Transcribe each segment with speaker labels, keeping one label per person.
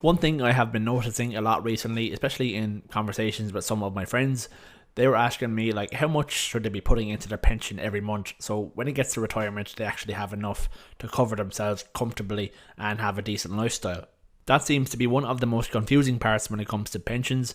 Speaker 1: One thing I have been noticing a lot recently, especially in conversations with some of my friends, they were asking me like how much should they be putting into their pension every month, so when it gets to retirement they actually have enough to cover themselves comfortably and have a decent lifestyle. That seems to be one of the most confusing parts when it comes to pensions.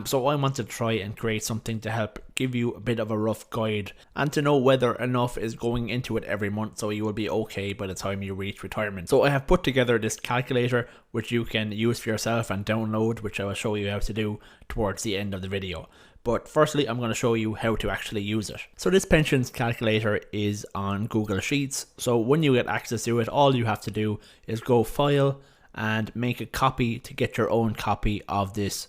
Speaker 1: So I want to try and create something to help give you a bit of a rough guide and to know whether enough is going into it every month so you will be okay by the time you reach retirement. So I have put together this calculator which you can use for yourself and download, which I will show you how to do towards the end of the video. But firstly, I'm going to show you how to actually use it. So this pensions calculator is on Google Sheets. So when you get access to it, all you have to do is go File and make a copy to get your own copy of this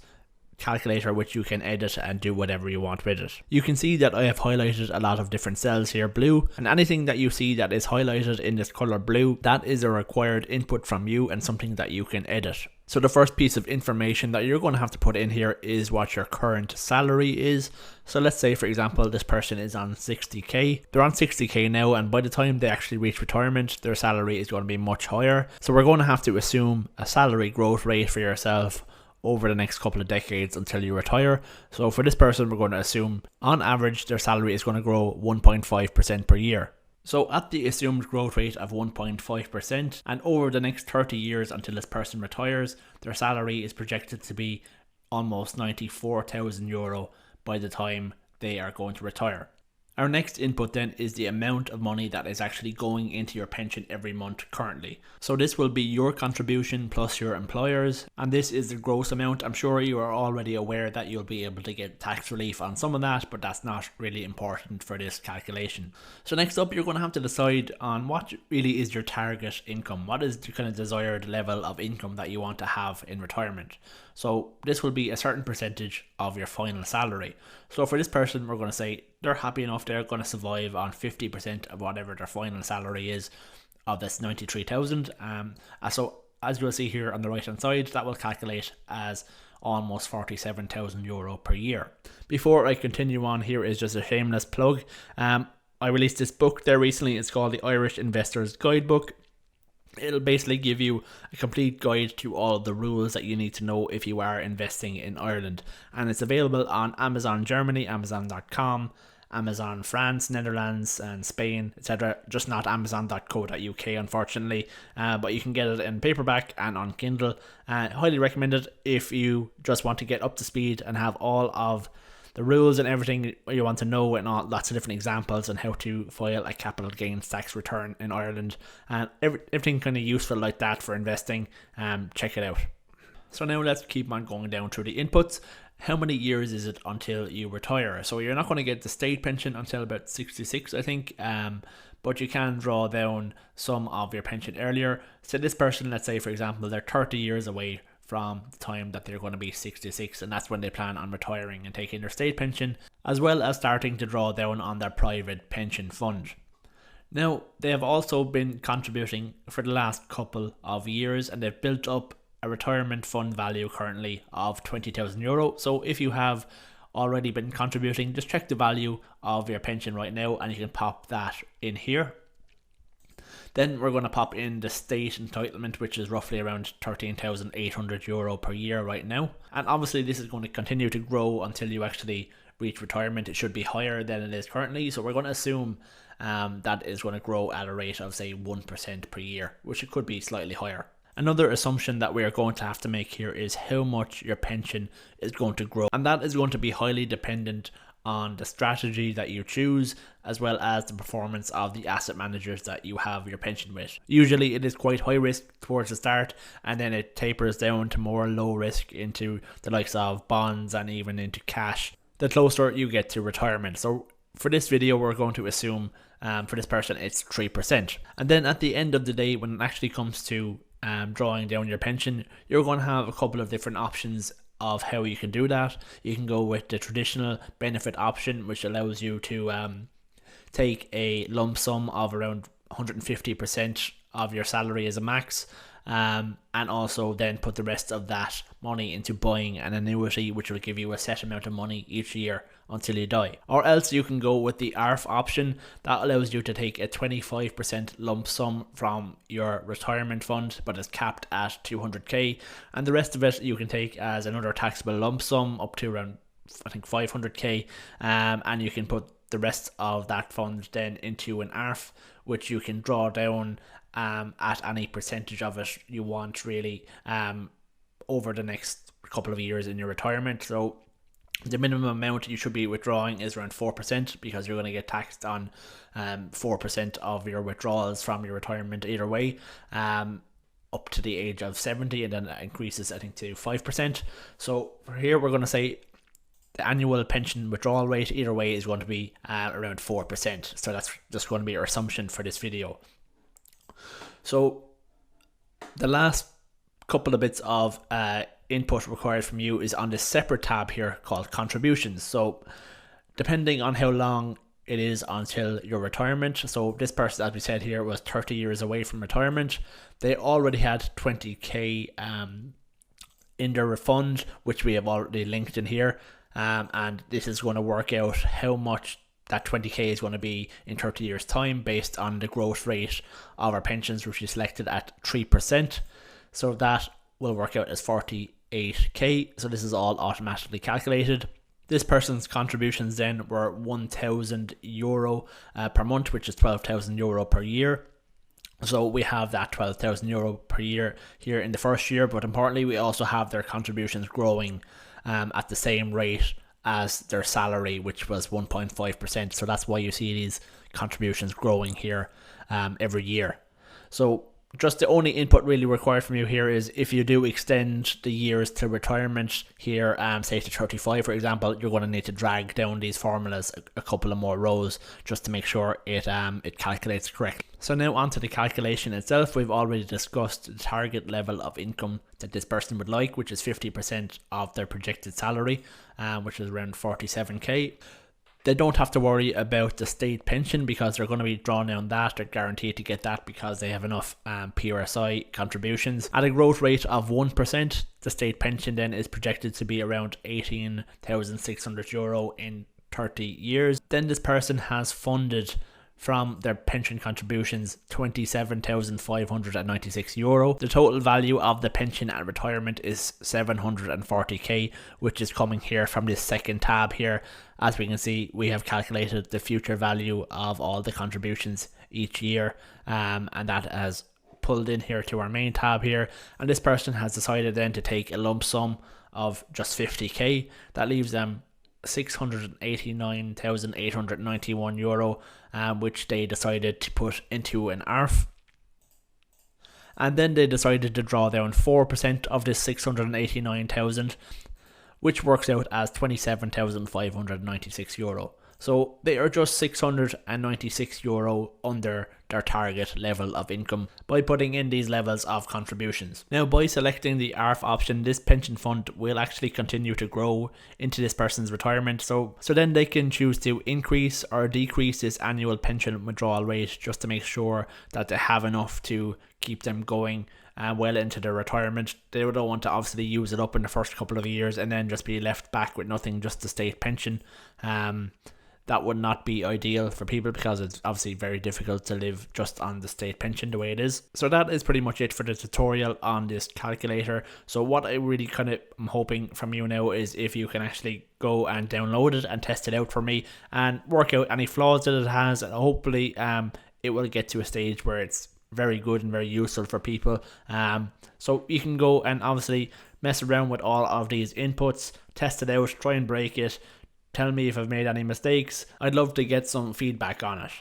Speaker 1: calculator, which you can edit and do whatever you want with it. You can see that I have highlighted a lot of different cells here blue, and anything that you see that is highlighted in this color blue, that is a required input from you and something that you can edit. So the first piece of information that you're going to have to put in here is what your current salary is. So let's say, for example, this person is on 60k. They're on 60k now, and by the time they actually reach retirement, their salary is going to be much higher. So we're going to have to assume a salary growth rate for yourself over the next couple of decades until you retire. So for this person, we're going to assume on average their salary is going to grow 1.5% per year. So at the assumed growth rate of 1.5%, and over the next 30 years until this person retires, their salary is projected to be almost €94,000 by the time they are going to retire. Our next input then is the amount of money that is actually going into your pension every month currently. So this will be your contribution plus your employer's, and this is the gross amount. I'm sure you are already aware that you'll be able to get tax relief on some of that, but that's not really important for this calculation. So next up, you're going to have to decide on what really is your target income. What is the kind of desired level of income that you want to have in retirement? So this will be a certain percentage of your final salary. So for this person, we're going to say they're happy enough, they're going to survive on 50% of whatever their final salary is of this 93,000. So as you'll see here on the right hand side, that will calculate as almost €47,000 per year. Before I continue on, here is just a shameless plug. I released this book there recently. It's called The Irish Investor's Guidebook. It'll basically give you a complete guide to all of the rules that you need to know if you are investing in Ireland. And it's available on Amazon Germany, Amazon.com, Amazon France, Netherlands and Spain, etc. Just not Amazon.co.uk, unfortunately. But you can get it in paperback and on Kindle. Highly recommended if you just want to get up to speed and have all of the rules and everything you want to know, and lots of different examples on how to file a capital gains tax return in Ireland, and everything kind of useful like that for investing. Check it out. So now let's keep on going down through the inputs. How many years is it until you retire? So you're not going to get the state pension until about 66, I think. But you can draw down some of your pension earlier. So this person, let's say for example, they're 30 years away from the time that they're going to be 66, and that's when they plan on retiring and taking their state pension, as well as starting to draw down on their private pension fund. Now, they have also been contributing for the last couple of years, and they've built up a retirement fund value currently of €20,000. So if you have already been contributing, just check the value of your pension right now and you can pop that in here. Then we're going to pop in the state entitlement, which is roughly around €13,800 per year right now. And obviously this is going to continue to grow until you actually reach retirement. It should be higher than it is currently. So we're going to assume that is going to grow at a rate of say 1% per year, which it could be slightly higher. Another assumption that we are going to have to make here is how much your pension is going to grow. And that is going to be highly dependent on the strategy that you choose, as well as the performance of the asset managers that you have your pension with. Usually it is quite high risk towards the start, and then it tapers down to more low risk into the likes of bonds and even into cash the closer you get to retirement. So for this video, we're going to assume for this person it's 3%. And then at the end of the day, when it actually comes to drawing down your pension, you're going to have a couple of different options of how you can do that. You can go with the traditional benefit option, which allows you to take a lump sum of around 150% of your salary as a max. and also then put the rest of that money into buying an annuity, which will give you a set amount of money each year until you die. Or else you can go with the ARF option. That allows you to take a 25% lump sum from your retirement fund, but it's capped at 200k, and the rest of it you can take as another taxable lump sum up to around, I think, 500k, and you can put the rest of that fund then into an ARF, which you can draw down at any percentage of it you want, really, over the next couple of years in your retirement. So the minimum amount you should be withdrawing is around 4%, because you're going to get taxed on 4% of your withdrawals from your retirement either way, up to the age of 70, and then it increases, I think, to 5%. So for here we're going to say the annual pension withdrawal rate either way is going to be around 4%. So that's just going to be our assumption for this video. So the last couple of bits of input required from you is on this separate tab here called contributions. So depending on how long it is until your retirement, so this person, as we said here, was 30 years away from retirement. They already had 20k in their fund, which we have already linked in here, and this is going to work out how much that 20k is going to be in 30 years time based on the growth rate of our pensions, which is selected at 3%. So that will work out as 48k. So this is all automatically calculated. This person's contributions then were €1,000 per month, which is €12,000 per year. So we have that €12,000 per year here in the first year, but importantly we also have their contributions growing at the same rate as their salary, which was 1.5%. So that's why you see these contributions growing here every year. So just the only input really required from you here is if you do extend the years to retirement here, say to 35 for example, you're going to need to drag down these formulas a couple of more rows just to make sure it calculates correctly. So now onto the calculation itself. We've already discussed the target level of income that this person would like, which is 50% of their projected salary, which is around 47k. They don't have to worry about the state pension because they're going to be drawn down that. They're guaranteed to get that because they have enough PRSI contributions. At a growth rate of 1%, the state pension then is projected to be around €18,600 in 30 years. Then this person has funded from their pension contributions €27,596. The total value of the pension at retirement is 740k, which is coming here from this second tab here. As we can see, we have calculated the future value of all the contributions each year, and that has pulled in here to our main tab here. And this person has decided then to take a lump sum of just 50k. That leaves them €689,891, which they decided to put into an ARF. And then they decided to draw down 4% of this 689,000, which works out as €27,596. So they are just €696 under their target level of income by putting in these levels of contributions. Now, by selecting the ARF option, this pension fund will actually continue to grow into this person's retirement. So then they can choose to increase or decrease this annual pension withdrawal rate just to make sure that they have enough to keep them going well into their retirement. They don't want to obviously use it up in the first couple of years and then just be left back with nothing, just the state pension. That would not be ideal for people because it's obviously very difficult to live just on the state pension the way it is. So that is pretty much it for the tutorial on this calculator. So what I really kind of am hoping from you now is if you can actually go and download it and test it out for me and work out any flaws that it has, and hopefully it will get to a stage where it's very good and very useful for people. So you can go and obviously mess around with all of these inputs, test it out, try and break it. Tell me if I've made any mistakes. I'd love to get some feedback on it.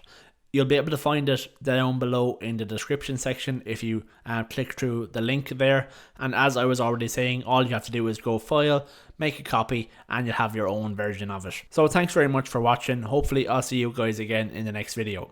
Speaker 1: You'll be able to find it down below in the description section if you click through the link there. And as I was already saying, all you have to do is go File, make a copy, and you'll have your own version of it. So thanks very much for watching. Hopefully I'll see you guys again in the next video.